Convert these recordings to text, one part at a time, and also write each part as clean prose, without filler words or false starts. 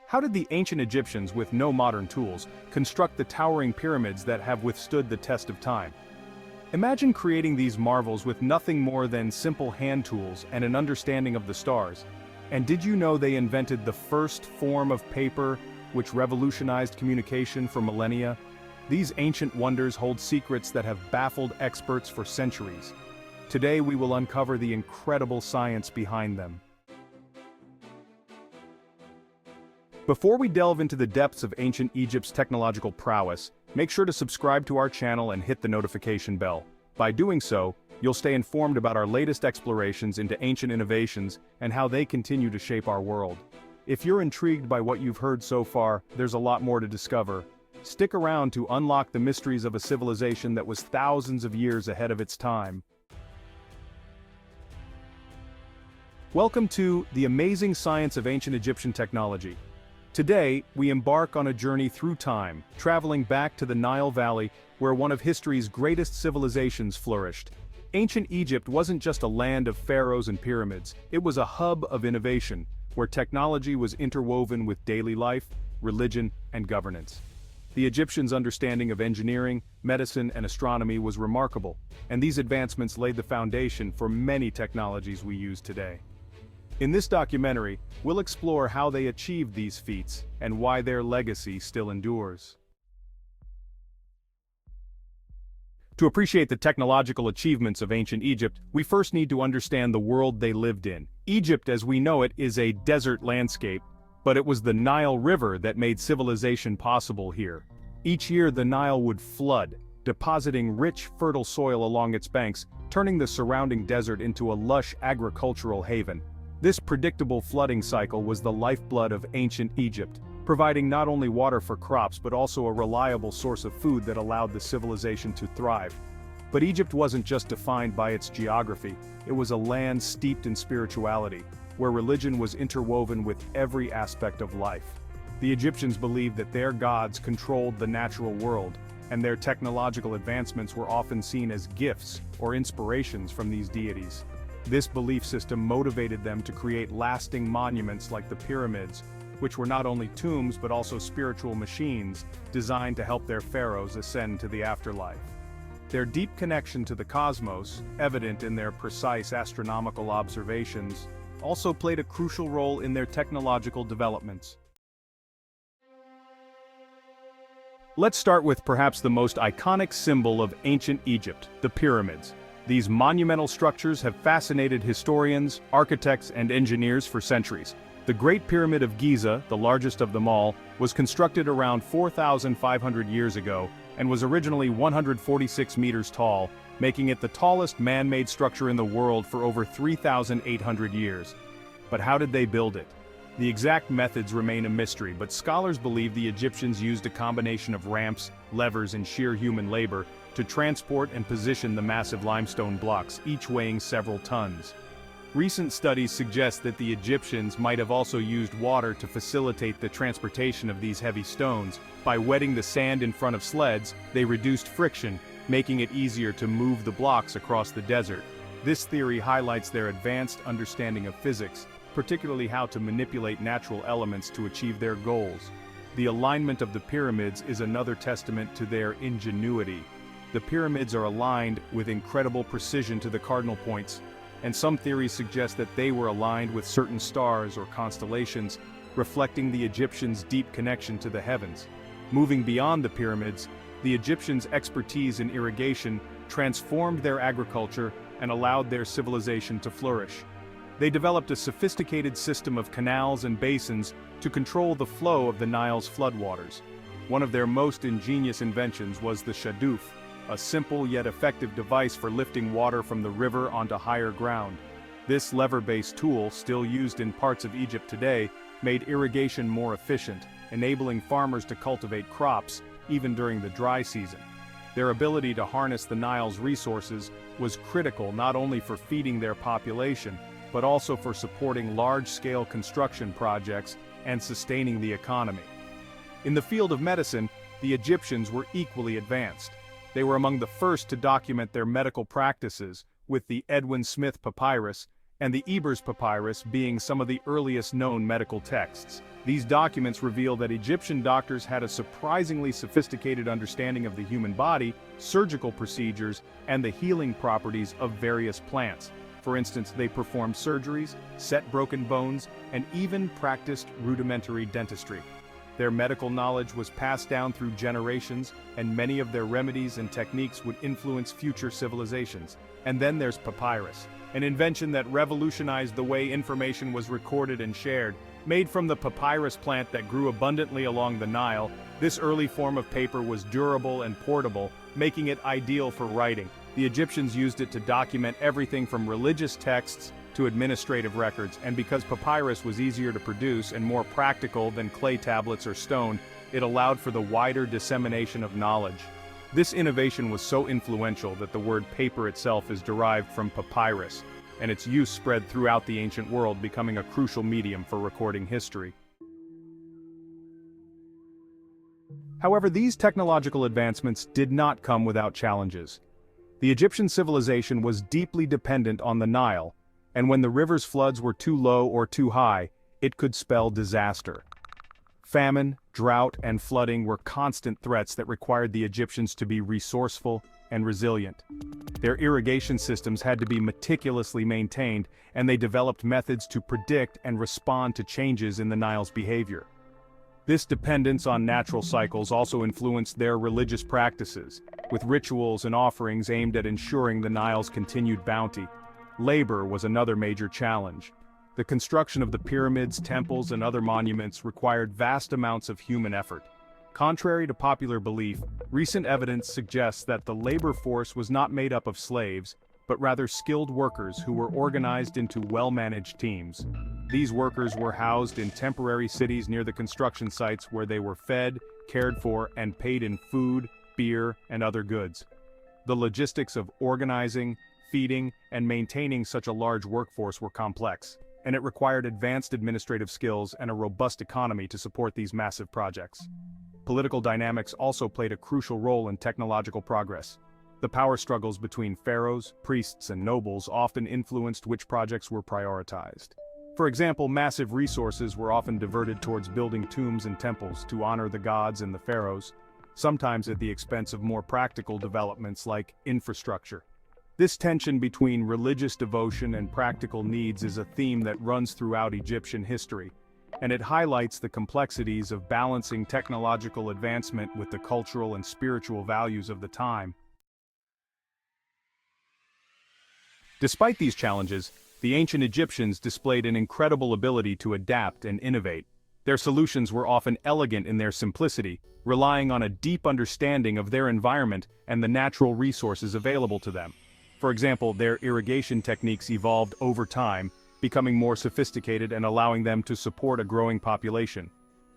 How did the ancient Egyptians, with no modern tools, construct the towering pyramids that have withstood the test of time? Imagine creating these marvels with nothing more than simple hand tools and an understanding of the stars. And did you know they invented the first form of paper, which revolutionized communication for millennia? These ancient wonders hold secrets that have baffled experts for centuries. Today we will uncover the incredible science behind them. Before we delve into the depths of ancient Egypt's technological prowess, make sure to subscribe to our channel and hit the notification bell. By doing so, you'll stay informed about our latest explorations into ancient innovations and how they continue to shape our world. If you're intrigued by what you've heard so far, there's a lot more to discover. Stick around to unlock the mysteries of a civilization that was thousands of years ahead of its time. Welcome to The Amazing Science of Ancient Egyptian Technology. Today, we embark on a journey through time, traveling back to the Nile Valley, where one of history's greatest civilizations flourished. Ancient Egypt wasn't just a land of pharaohs and pyramids, it was a hub of innovation, where technology was interwoven with daily life, religion, and governance. The Egyptians' understanding of engineering, medicine, and astronomy was remarkable, and these advancements laid the foundation for many technologies we use today. In this documentary, we'll explore how they achieved these feats and why their legacy still endures. To appreciate the technological achievements of ancient Egypt, we first need to understand the world they lived in. Egypt as we know it is a desert landscape, but it was the Nile River that made civilization possible here. Each year the Nile would flood, depositing rich, fertile soil along its banks, turning the surrounding desert into a lush agricultural haven. This predictable flooding cycle was the lifeblood of ancient Egypt, providing not only water for crops but also a reliable source of food that allowed the civilization to thrive. But Egypt wasn't just defined by its geography, it was a land steeped in spirituality, where religion was interwoven with every aspect of life. The Egyptians believed that their gods controlled the natural world, and their technological advancements were often seen as gifts or inspirations from these deities. This belief system motivated them to create lasting monuments like the pyramids, which were not only tombs but also spiritual machines designed to help their pharaohs ascend to the afterlife. Their deep connection to the cosmos, evident in their precise astronomical observations, also played a crucial role in their technological developments. Let's start with perhaps the most iconic symbol of ancient Egypt, the pyramids. These monumental structures have fascinated historians, architects, and engineers for centuries. The Great Pyramid of Giza, the largest of them all, was constructed around 4,500 years ago and was originally 146 meters tall, making it the tallest man-made structure in the world for over 3,800 years. But how did they build it? The exact methods remain a mystery, but scholars believe the Egyptians used a combination of ramps, levers, and sheer human labor to transport and position the massive limestone blocks, each weighing several tons. Recent studies suggest that the Egyptians might have also used water to facilitate the transportation of these heavy stones. By wetting the sand in front of sleds, they reduced friction, making it easier to move the blocks across the desert. This theory highlights their advanced understanding of physics, particularly how to manipulate natural elements to achieve their goals. The alignment of the pyramids is another testament to their ingenuity. The pyramids are aligned with incredible precision to the cardinal points, and some theories suggest that they were aligned with certain stars or constellations, reflecting the Egyptians' deep connection to the heavens. Moving beyond the pyramids, the Egyptians' expertise in irrigation transformed their agriculture and allowed their civilization to flourish. They developed a sophisticated system of canals and basins to control the flow of the Nile's floodwaters. One of their most ingenious inventions was the shaduf, a simple yet effective device for lifting water from the river onto higher ground. This lever-based tool, still used in parts of Egypt today, made irrigation more efficient, enabling farmers to cultivate crops even during the dry season. Their ability to harness the Nile's resources was critical not only for feeding their population, but also for supporting large-scale construction projects and sustaining the economy. In the field of medicine, the Egyptians were equally advanced. They were among the first to document their medical practices, with the Edwin Smith Papyrus, and the Ebers Papyrus being some of the earliest known medical texts. These documents reveal that Egyptian doctors had a surprisingly sophisticated understanding of the human body, surgical procedures, and the healing properties of various plants. For instance, they performed surgeries, set broken bones, and even practiced rudimentary dentistry. Their medical knowledge was passed down through generations, and many of their remedies and techniques would influence future civilizations. And then there's papyrus, an invention that revolutionized the way information was recorded and shared. Made from the papyrus plant that grew abundantly along the Nile, this early form of paper was durable and portable, making it ideal for writing. The Egyptians used it to document everything from religious texts to administrative records, and because papyrus was easier to produce and more practical than clay tablets or stone, it allowed for the wider dissemination of knowledge. This innovation was so influential that the word paper itself is derived from papyrus, and its use spread throughout the ancient world, becoming a crucial medium for recording history. However, these technological advancements did not come without challenges. The Egyptian civilization was deeply dependent on the Nile, and when the river's floods were too low or too high, it could spell disaster. Famine, drought, and flooding were constant threats that required the Egyptians to be resourceful and resilient. Their irrigation systems had to be meticulously maintained, and they developed methods to predict and respond to changes in the Nile's behavior. This dependence on natural cycles also influenced their religious practices, with rituals and offerings aimed at ensuring the Nile's continued bounty. Labor was another major challenge. The construction of the pyramids, temples, and other monuments required vast amounts of human effort. Contrary to popular belief, recent evidence suggests that the labor force was not made up of slaves, but rather skilled workers who were organized into well-managed teams. These workers were housed in temporary cities near the construction sites where they were fed, cared for, and paid in food, beer, and other goods. The logistics of organizing, feeding, and maintaining such a large workforce were complex, and it required advanced administrative skills and a robust economy to support these massive projects. Political dynamics also played a crucial role in technological progress. The power struggles between pharaohs, priests, and nobles often influenced which projects were prioritized. For example, massive resources were often diverted towards building tombs and temples to honor the gods and the pharaohs, sometimes at the expense of more practical developments like infrastructure. This tension between religious devotion and practical needs is a theme that runs throughout Egyptian history, and it highlights the complexities of balancing technological advancement with the cultural and spiritual values of the time. Despite these challenges, the ancient Egyptians displayed an incredible ability to adapt and innovate. Their solutions were often elegant in their simplicity, relying on a deep understanding of their environment and the natural resources available to them. For example, their irrigation techniques evolved over time, becoming more sophisticated and allowing them to support a growing population.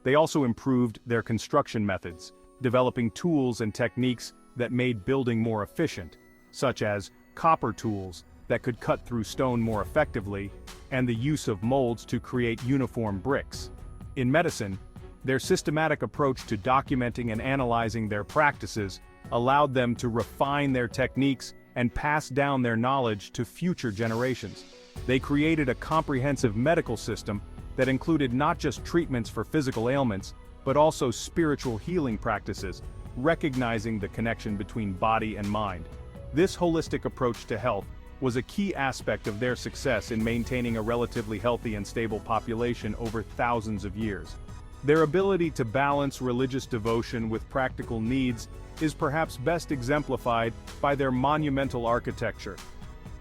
They also improved their construction methods, developing tools and techniques that made building more efficient, such as copper tools that could cut through stone more effectively, and the use of molds to create uniform bricks. In medicine, their systematic approach to documenting and analyzing their practices allowed them to refine their techniques and pass down their knowledge to future generations. They created a comprehensive medical system that included not just treatments for physical ailments, but also spiritual healing practices, recognizing the connection between body and mind. This holistic approach to health was a key aspect of their success in maintaining a relatively healthy and stable population over thousands of years. Their ability to balance religious devotion with practical needs is perhaps best exemplified by their monumental architecture.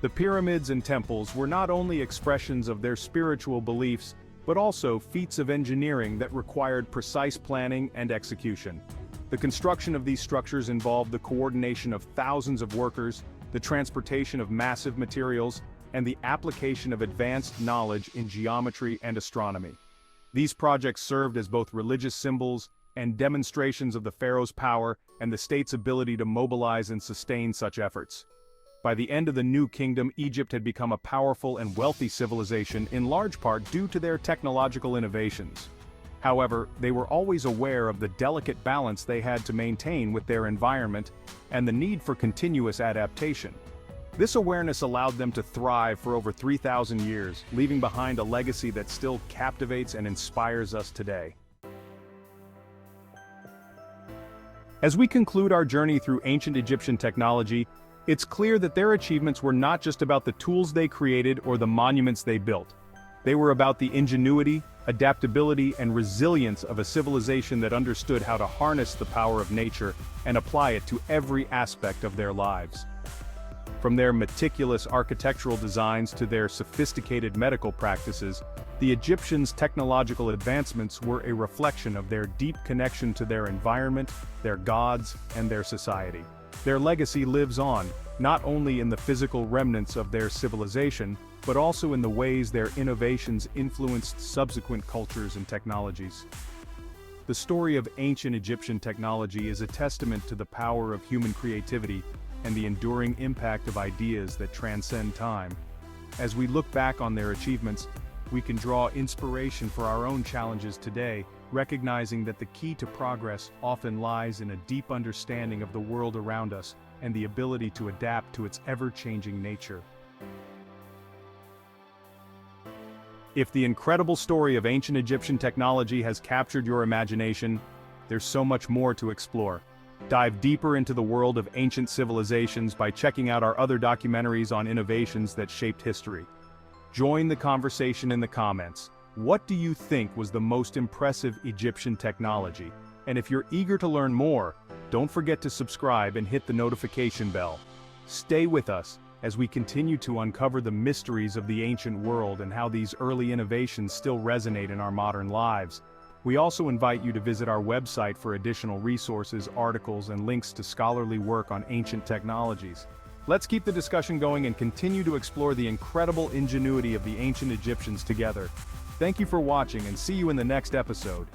The pyramids and temples were not only expressions of their spiritual beliefs, but also feats of engineering that required precise planning and execution. The construction of these structures involved the coordination of thousands of workers, the transportation of massive materials, and the application of advanced knowledge in geometry and astronomy. These projects served as both religious symbols and demonstrations of the pharaoh's power and the state's ability to mobilize and sustain such efforts. By the end of the New Kingdom, Egypt had become a powerful and wealthy civilization, in large part due to their technological innovations. However, they were always aware of the delicate balance they had to maintain with their environment and the need for continuous adaptation. This awareness allowed them to thrive for over 3,000 years, leaving behind a legacy that still captivates and inspires us today. As we conclude our journey through ancient Egyptian technology, it's clear that their achievements were not just about the tools they created or the monuments they built. They were about the ingenuity, adaptability, and resilience of a civilization that understood how to harness the power of nature and apply it to every aspect of their lives. From their meticulous architectural designs to their sophisticated medical practices, the Egyptians' technological advancements were a reflection of their deep connection to their environment, their gods, and their society. Their legacy lives on, not only in the physical remnants of their civilization, but also in the ways their innovations influenced subsequent cultures and technologies. The story of ancient Egyptian technology is a testament to the power of human creativity and the enduring impact of ideas that transcend time. As we look back on their achievements, we can draw inspiration for our own challenges today, recognizing that the key to progress often lies in a deep understanding of the world around us and the ability to adapt to its ever-changing nature. If the incredible story of ancient Egyptian technology has captured your imagination, there's so much more to explore. Dive deeper into the world of ancient civilizations by checking out our other documentaries on innovations that shaped history. Join the conversation in the comments. What do you think was the most impressive Egyptian technology? And if you're eager to learn more, don't forget to subscribe and hit the notification bell. Stay with us as we continue to uncover the mysteries of the ancient world and how these early innovations still resonate in our modern lives. We also invite you to visit our website for additional resources, articles, and links to scholarly work on ancient technologies. Let's keep the discussion going and continue to explore the incredible ingenuity of the ancient Egyptians together. Thank you for watching and see you in the next episode.